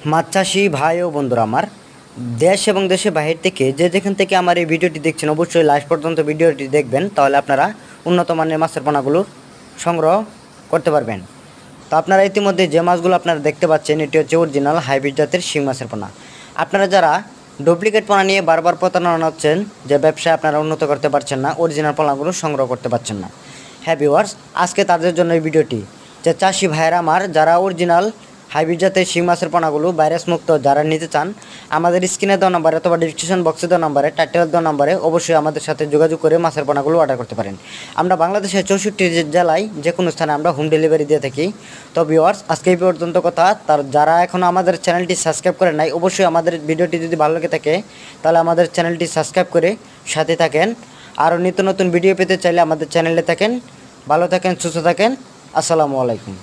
মাছ চাষি ভাই ও বন্ধুরা আমার, দেশ এবং দেশের বাহির থেকে যে যেখান থেকে আমার এই ভিডিওটি দেখছেন অবশ্যই লাস্ট পর্যন্ত ভিডিওটি দেখবেন, তাহলে আপনারা উন্নত মানের মাছের পোনাগুলো সংগ্রহ করতে পারবেন। তো আপনারা ইতিমধ্যে যে মাছগুলো আপনারা দেখতে পাচ্ছেন এটি হচ্ছে অরিজিনাল হাইব্রিড জাতের শিং মাছের পোনা। আপনারা যারা ডুপ্লিকেট পোনা নিয়ে বারবার প্রতারণা হচ্ছেন, যে ব্যবসায় আপনারা উন্নত করতে পারছেন না, অরিজিনাল পোনাগুলো সংগ্রহ করতে পারছেন না, হ্যাঁ ভিউয়ার্স, আজকে তাদের জন্য এই ভিডিওটি। যে চাষি ভাইয়েরা আমার, যারা অরিজিনাল হাইব্রিড জাতের শিং মাছের পোনাগুলো ভাইরাস মুক্ত যারা নিতে চান, আমাদের স্ক্রিনে দেওয়া নাম্বারে অথবা ডিসক্রিপশন বক্সে দেওয়া নাম্বারে, টাইটেল দেওয়া নাম্বারে অবশ্যই আমাদের সাথে যোগাযোগ করে মাছের পোনাগুলো অর্ডার করতে পারেন। আমরা বাংলাদেশের 64 জেলায় যে কোনো স্থানে আমরা হোম ডেলিভারি দিয়ে থাকি। তো ভিউয়ার্স, আজকে এই পর্যন্ত কথা। যারা এখনও আমাদের চ্যানেলটি সাবস্ক্রাইব করেন নাই, অবশ্যই আমাদের ভিডিওটি যদি ভালো লেগে থাকে তাহলে আমাদের চ্যানেলটি সাবস্ক্রাইব করে সাথে থাকেন। আরও নিত্য নতুন ভিডিও পেতে চাইলে আমাদের চ্যানেলে থাকেন। ভালো থাকেন, সুস্থ থাকেন। আসসালামু আলাইকুম।